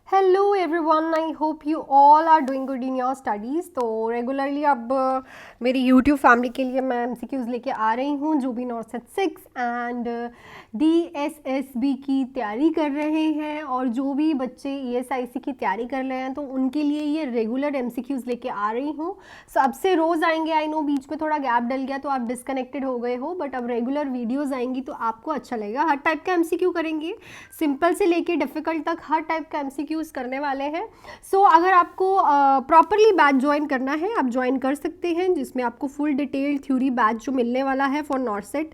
Hello everyone, I hope you all are doing good in your studies. तो regularly अब मेरी YouTube family के लिए मैं एमसीक्यूज़ लेके आ रही हूँ जो भी नॉर्सेट 6 एंड डीएसएसबी की तैयारी कर रहे हैं और जो भी बच्चे ईएसआईसी की तैयारी कर रहे हैं तो उनके लिए ये रेगुलर एमसीक्यूज़ लेके आ रही हूँ। सो अब से रोज़ आएंगे। आई नो बीच में थोड़ा गैप डल गया तो आप डिसकनेक्टेड हो गए हो, बट अब रेगुलर वीडियोज़ आएंगी तो आपको अच्छा लगेगा। हर टाइप का एमसीक्यू करेंगे, सिंपल से लेके डिफ़िकल्ट तक हर टाइप का एमसीक्यू करने वाले हैं। सो अगर आपको प्रॉपरली बैच ज्वाइन करना है आप ज्वाइन कर सकते हैं, जिसमें आपको फुल डिटेल्ड थ्योरी बैच जो मिलने वाला है फॉर नॉर्सेट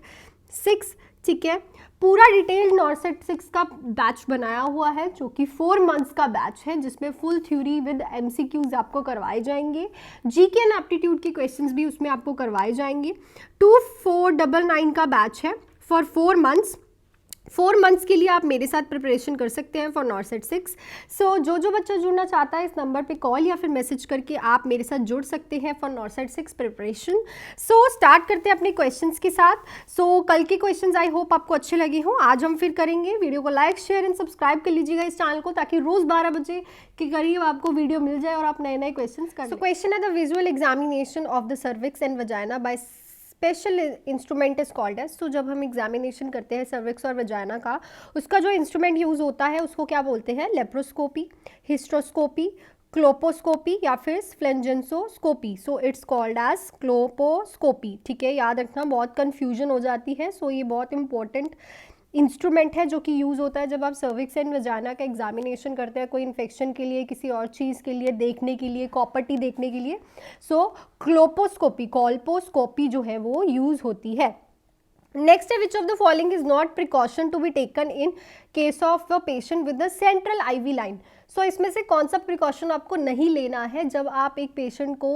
6। ठीक है, पूरा डिटेल्ड नॉर्सेट 6 का बैच बनाया हुआ है जो कि 4 मंथ्स का बैच है, जिसमें फुल थ्योरी विद एमसीक्यूज आपको करवाए जाएंगे। जीके एंड एप्टीट्यूड के क्वेश्चंस भी उसमें आपको करवाए जाएंगे। 2499 का बैच है फॉर 4 मंथ्स। 4 मंथ्स के लिए आप मेरे साथ प्रिपरेशन कर सकते हैं फॉर नॉर्सेट 6। सो जो बच्चा जुड़ना चाहता है इस नंबर पे कॉल या फिर मैसेज करके आप मेरे साथ जुड़ सकते हैं फॉर नॉर्सेट 6 प्रिपरेशन। सो स्टार्ट करते हैं अपने क्वेश्चंस के साथ। सो कल के क्वेश्चंस आई होप आपको अच्छे लगे हों। आज हम फिर करेंगे। वीडियो को लाइक शेयर एंड सब्सक्राइब कर लीजिएगा इस चैनल को, ताकि रोज़ 12 बजे के करीब आपको वीडियो मिल जाए और आप नए नए क्वेश्चन कर। सो क्वेश्चन है the visual examination of the cervix and vagina by special instrument is called as. तो जब हम एग्जामिनेशन करते हैं सर्विक्स और वजाइना का, उसका जो इंस्ट्रूमेंट यूज़ होता है उसको क्या बोलते हैं? लेप्रोस्कोपी, हिस्ट्रोस्कोपी, क्लोपोस्कोपी या फिर salpingoscopy. So it's called as colposcopy. ठीक है, याद रखना, बहुत कन्फ्यूजन हो जाती है। सो ये बहुत इंपॉर्टेंट इंस्ट्रूमेंट है जो कि यूज़ होता है जब आप सर्विक्स एंड वजाइना का एग्जामिनेशन करते हैं, कोई इन्फेक्शन के लिए, किसी और चीज़ के लिए देखने के लिए, कॉपर्टी देखने के लिए। सो क्लोपोस्कोपी, कॉल्पोस्कोपी जो है वो यूज़ होती है। नेक्स्ट है which of the following is not precaution to be taken in case of a patient with the central IV line. So इसमें से कौन सा प्रिकॉशन आपको नहीं लेना है जब आप एक पेशेंट को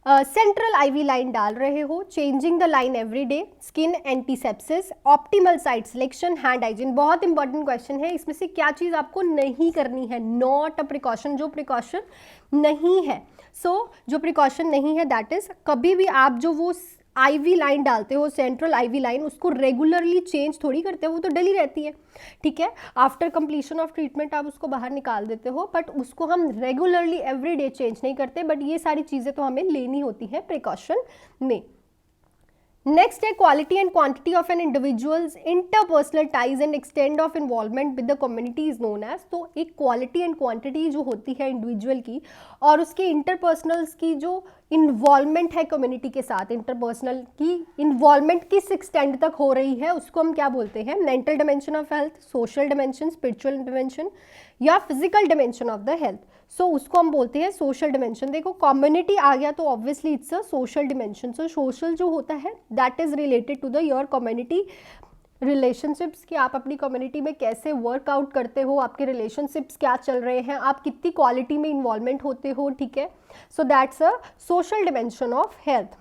सेंट्रल आईवी लाइन डाल रहे हो? Changing the line every day, skin antisepsis, optimal site selection, hand hygiene. बहुत इंपॉर्टेंट क्वेश्चन है। इसमें से क्या चीज़ आपको नहीं करनी है? नॉट अ प्रिकॉशन, जो प्रिकॉशन नहीं है। जो प्रिकॉशन नहीं है दैट इज, कभी भी आप जो वो आईवी लाइन डालते हो, सेंट्रल आईवी लाइन, उसको रेगुलरली चेंज थोड़ी करते हो, वो तो डली रहती है। ठीक है, आफ्टर कंप्लीशन ऑफ ट्रीटमेंट आप उसको बाहर निकाल देते हो, बट उसको हम रेगुलरली एवरी डे चेंज नहीं करते। बट ये सारी चीज़ें तो हमें लेनी होती है प्रिकॉशन में। नेक्स्ट है quality and quantity of an individuals interpersonal ties and extend of involvement with the community is known as. तो एक क्वालिटी एंड क्वांटिटी जो होती है इंडिविजुअल की और उसके इंटरपर्सनल्स की जो इन्वॉल्वमेंट है कम्युनिटी के साथ, इंटरपर्सनल की इन्वॉल्वमेंट किस एक्सटेंड तक हो रही है, उसको हम क्या बोलते हैं? Mental dimension of health, social dimension, spiritual dimension या physical dimension of the health. उसको हम बोलते हैं सोशल डिमेंशन। देखो, कम्युनिटी आ गया तो obviously it's a social dimension. Social जो होता है that is related to the your community relationships, कि आप अपनी कम्युनिटी में कैसे वर्कआउट करते हो, आपके रिलेशनशिप्स क्या चल रहे हैं, आप कितनी क्वालिटी में इन्वॉल्वमेंट होते हो। ठीक है, so that's a social dimension of health.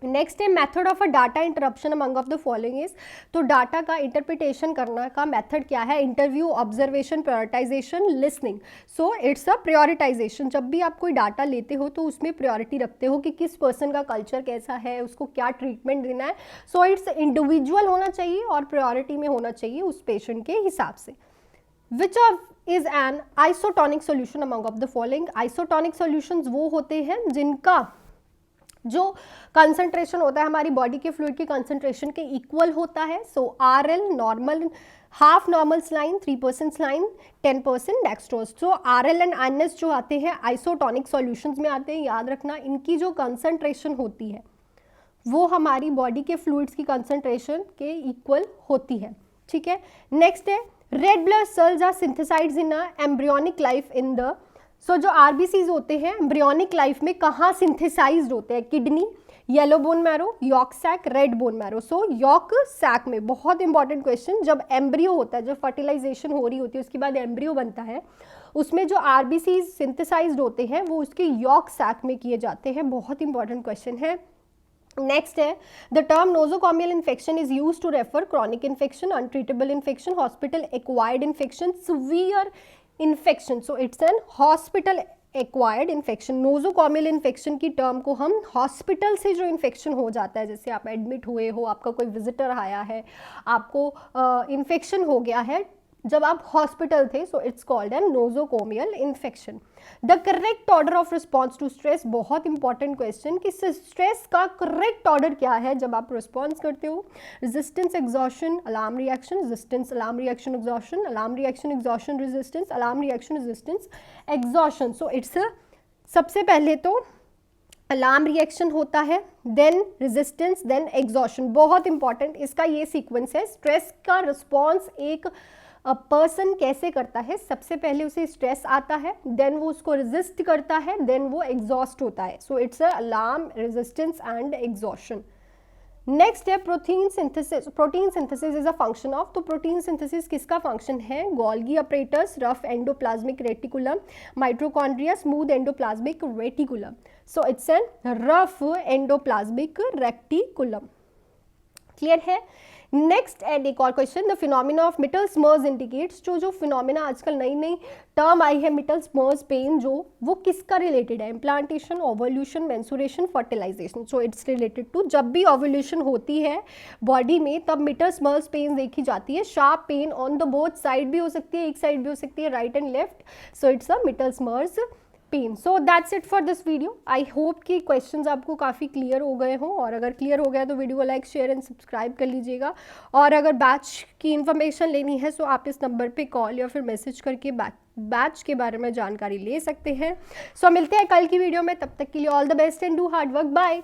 Next है method of a data interruption among of the following is. तो डाटा का इंटरप्रिटेशन करना का मेथड क्या है? Interview, observation, prioritization, listening. So it's a prioritization. जब भी आप कोई डाटा लेते हो तो उसमें प्रायोरिटी रखते हो कि किस पर्सन का कल्चर कैसा है, उसको क्या ट्रीटमेंट देना है। सो इट्स इंडिविजुअल होना चाहिए और प्रायोरिटी में होना चाहिए उस पेशेंट के हिसाब से। Which of is an isotonic solution among of the following. Isotonic solutions वो होते हैं जिनका जो कंसंट्रेशन होता है हमारी बॉडी के फ्लूइड की कंसंट्रेशन के इक्वल होता है। RL normal, half normal saline, 3% saline, 10% dextrose. RL and NS जो आते हैं आइसोटोनिक सॉल्यूशंस में आते हैं। याद रखना, इनकी जो कंसंट्रेशन होती है वो हमारी बॉडी के फ्लूइड्स की कंसंट्रेशन के इक्वल होती है। ठीक है, नेक्स्ट है red blood cells are synthesised in a embryonic life in the. जो आरबीसीज होते हैं एम्ब्रियोनिक लाइफ में कहाँ सिंथेसाइज्ड होते हैं? Kidney, yellow bone marrow, yolk sac, red bone marrow. Yolk sac में, बहुत इंपॉर्टेंट क्वेश्चन, जब एम्ब्रियो होता है, जब फर्टिलाइजेशन हो रही होती है उसके बाद एम्ब्रियो बनता है, उसमें जो आरबीसीज सिंथेसाइज्ड होते हैं वो उसके यॉक सैक में किए जाते हैं। बहुत इंपॉर्टेंट क्वेश्चन है। नेक्स्ट है the term nosocomial infection is use to refer chronic infection, untreatable infection, hospital acquired infection, severe infection. It's an hospital acquired infection. Nosocomial infection की टर्म को हम हॉस्पिटल से जो इन्फेक्शन हो जाता है, जैसे आप एडमिट हुए हो, आपका कोई विजिटर आया है, आपको इन्फेक्शन हो गया है जब आप हॉस्पिटल थे, so it's called an nosocomial infection. The correct order of response to stress, बहुत इंपॉर्टेंट क्वेश्चन कि स्ट्रेस का करेक्ट ऑर्डर क्या है जब आप रिस्पॉन्स करते हो। Resistance, exhaustion, alarm reaction, resistance, alarm reaction, exhaustion, alarm reaction, exhaustion, resistance, alarm reaction, resistance, exhaustion. So it's सबसे पहले तो अलार्म रिएक्शन होता है, देन रेजिस्टेंस, देन एग्जॉशन। बहुत इंपॉर्टेंट इसका ये सीक्वेंस है। स्ट्रेस का रिस्पॉन्स एक पर्सन कैसे करता है, सबसे पहले उसे स्ट्रेस आता है, देन वो उसको रेजिस्ट करता है, देन वो एग्जॉस्ट होता है। So it's alarm, resistance and exhaustion. Next है protein synthesis. Protein synthesis is a function of, तो प्रोटीन सिंथेसिस किसका फंक्शन है? Golgi apparatus, rough endoplasmic reticulum, mitochondria, smooth endoplasmic reticulum. So it's an rough endoplasmic reticulum. Clear है? Next and एक और question, the phenomena of mittelschmerz indicates, जो phenomena आजकल नई नई टर्म आई है, मिटल्स मर्ज पेन, वो किसका रिलेटेड है? Implantation, ovulation, menstruation, fertilisation. So it's related to, जब भी ओवल्यूशन होती है बॉडी में तब मिटल्स मर्ज पेन देखी जाती है। Sharp pain on the both side भी हो सकती है, एक साइड भी हो सकती है, right and left. So it's a mittelschmerz pain. So that's it for this video. I hope कि क्वेश्चंस आपको काफ़ी क्लियर हो गए हों, और अगर क्लियर हो गया तो वीडियो को लाइक, शेयर एंड सब्सक्राइब कर लीजिएगा। और अगर बैच की इन्फॉर्मेशन लेनी है तो आप इस नंबर पे कॉल या फिर मैसेज करके बैच के बारे में जानकारी ले सकते हैं। सो मिलते हैं कल की वीडियो में, तब तक के लिए all the best and do hard work. Bye.